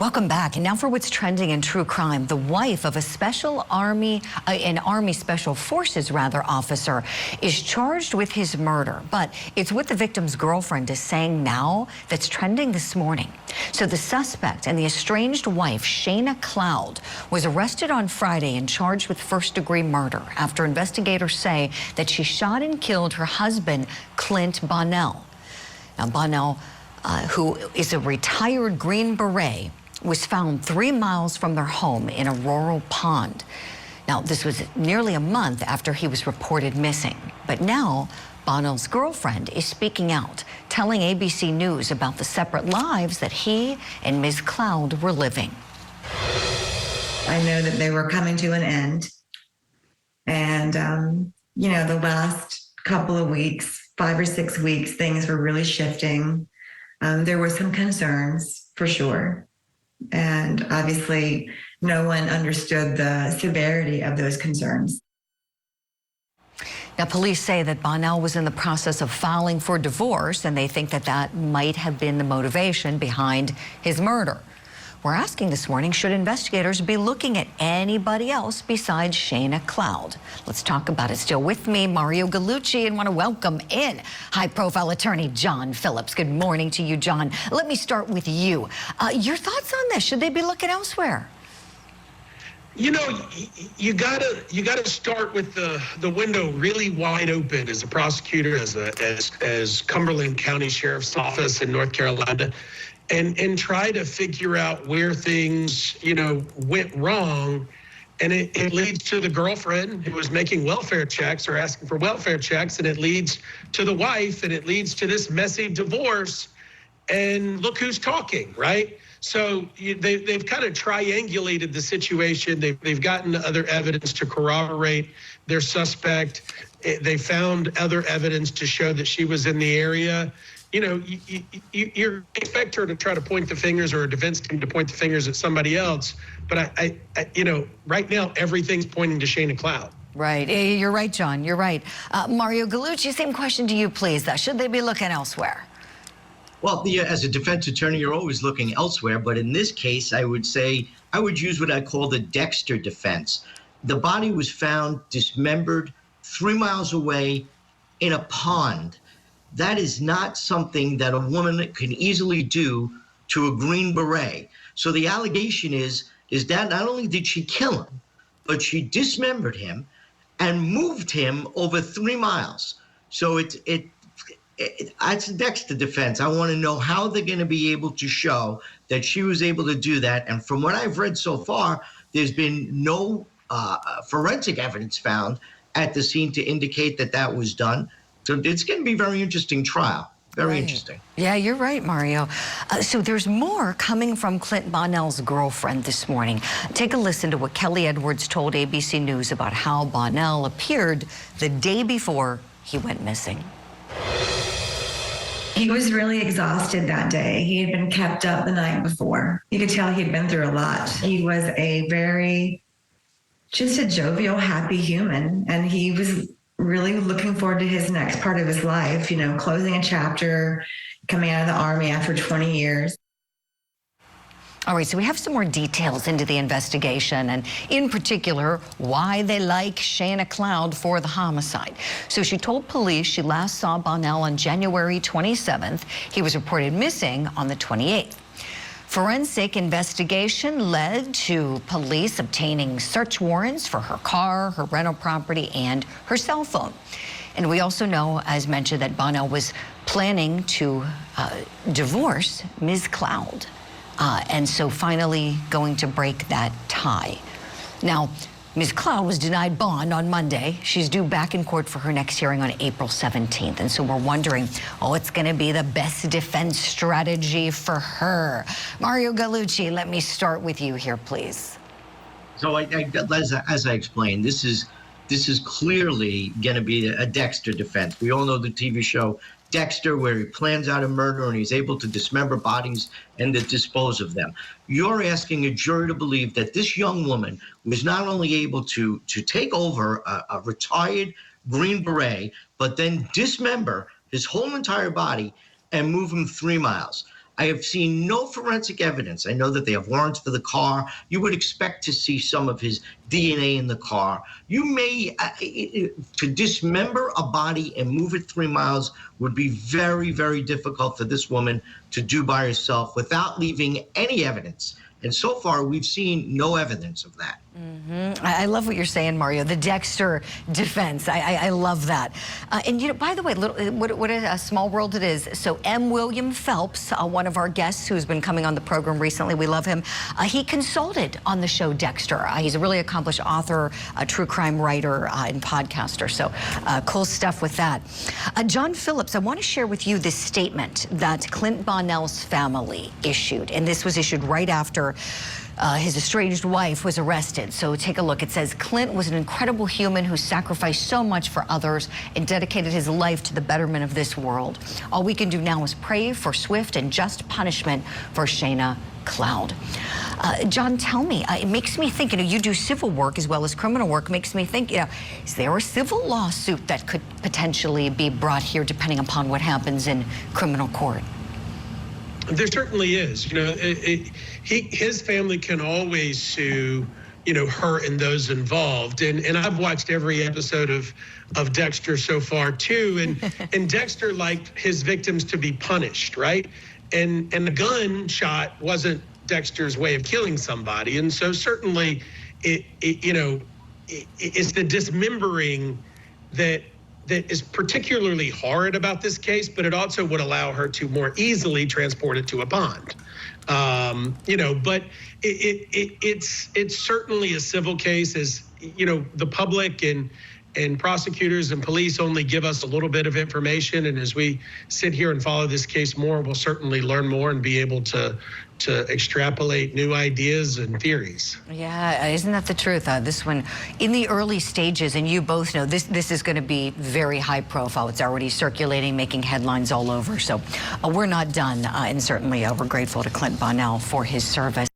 Welcome back. And now for what's trending in true crime. The wife of an Army Special Forces officer is charged with his murder. But it's what the victim's girlfriend is saying now that's trending this morning. So the suspect and the estranged wife, Shana Cloud, was arrested on Friday and charged with first-degree murder after investigators say that she shot and killed her husband, Clint Bonnell. Now, Bonnell, who is a retired Green Beret, was found 3 miles from their home in a rural pond. Now, this was nearly a month after he was reported missing. But now, Bonnell's girlfriend is speaking out, telling ABC News about the separate lives that he and Ms. Cloud were living. I know that they were coming to an end. And, you know, the last couple of weeks, 5 or 6 weeks, things were really shifting. There were some concerns, for sure. And obviously, no one understood the severity of those concerns. Now, police say that Bonnell was in the process of filing for divorce, and they think that that might have been the motivation behind his murder. We're asking this morning, should investigators be looking at anybody else besides Shana Cloud? Let's talk about it. Still with me, Mario Gallucci, and want to welcome in high-profile attorney John Phillips. Good morning to you, John. Let me start with you. Your thoughts on this? Should they be looking elsewhere? You know, you gotta start with the window really wide open as a prosecutor, as Cumberland County Sheriff's Office in North Carolina, and try to figure out where things, you know, went wrong. And it leads to the girlfriend who was making welfare checks or asking for welfare checks, and it leads to the wife, and it leads to this messy divorce. And look who's talking, right? So they've kind of triangulated the situation. They've gotten other evidence to corroborate their suspect. They found other evidence to show that she was in the area. You know, you expect her to try to point the fingers, or a defense team to point the fingers at somebody else. But I you know, right now everything's pointing to Shana Cloud. Right. You're right, John. You're right. Mario Gallucci, same question to you, please. Should they be looking elsewhere? Well, as a defense attorney, you're always looking elsewhere. But in this case, I would say I would use what I call the Dexter defense. The body was found dismembered 3 miles away in a pond. That is not something that a woman can easily do to a Green Beret. So the allegation is that not only did she kill him, but she dismembered him and moved him over 3 miles. So it's a Dexter defense. I want to know how they're going to be able to show that she was able to do that. And from what I've read so far, there's been no forensic evidence found at the scene to indicate that that was done. So it's going to be a very interesting trial. Very interesting. Yeah, you're right, Mario. So there's more coming from Clint Bonnell's girlfriend this morning. Take a listen to what Kelli Edwards told ABC News about how Bonnell appeared the day before he went missing. He was really exhausted that day. He had been kept up the night before. You could tell he'd been through a lot. He was just a jovial, happy human. And he was really looking forward to his next part of his life, you know, closing a chapter, coming out of the Army after 20 years. All right, so we have some more details into the investigation, and in particular, why they like Shana Cloud for the homicide. So she told police she last saw Bonnell on January 27th. He was reported missing on the 28th. Forensic investigation led to police obtaining search warrants for her car, her rental property, and her cell phone. And we also know, as mentioned, that Bonnell was planning to divorce Ms. Cloud. And so finally going to break that tie. Now, Ms. Cloud was denied bond on Monday. She's due back in court for her next hearing on April 17th. And so we're wondering, what's going to be the best defense strategy for her? Mario Gallucci, let me start with you here, please. So as I explained, this is clearly going to be a Dexter defense. We all know the TV show Dexter, where he plans out a murder and he's able to dismember bodies and to dispose of them. You're asking a jury to believe that this young woman was not only able to take over a retired Green Beret, but then dismember his whole entire body and move him 3 miles. I have seen no forensic evidence. I know that they have warrants for the car. You would expect to see some of his DNA in the car. You may, to dismember a body and move it 3 miles would be very, very difficult for this woman to do by herself without leaving any evidence. And so far, we've seen no evidence of that. I love what you're saying, Mario. The Dexter defense. I love that. And, you know, by the way, what a small world it is. So M. William Phelps, one of our guests who's been coming on the program recently, we love him. He consulted on the show Dexter. He's a really accomplished author, a true crime writer, and podcaster. So cool stuff with that. John Phillips, I want to share with you this statement that Clint Bonnell's family issued. And this was issued right after his estranged wife was arrested. So take a look. It says, Clint was an incredible human who sacrificed so much for others and dedicated his life to the betterment of this world. All we can do now is pray for swift and just punishment for Shana Cloud. John, tell me, it makes me think, you know, you do civil work as well as criminal work, makes me think, you know, is there a civil lawsuit that could potentially be brought here depending upon what happens in criminal court? There certainly is. You know, his family can always sue, you know, her and those involved. And I've watched every episode of Dexter so far too. And Dexter liked his victims to be punished, right? And the gunshot wasn't Dexter's way of killing somebody. And so certainly, it's the dismembering that is particularly hard about this case, but it also would allow her to more easily transport it to a bond. But it's certainly a civil case, as you know, the public and prosecutors and police only give us a little bit of information. And as we sit here and follow this case more, we'll certainly learn more and be able to extrapolate new ideas and theories. Yeah, isn't that the truth? This one, in the early stages, and you both know, this is going to be very high profile. It's already circulating, making headlines all over. So we're not done. And certainly we're grateful to Clint Bonnell for his service.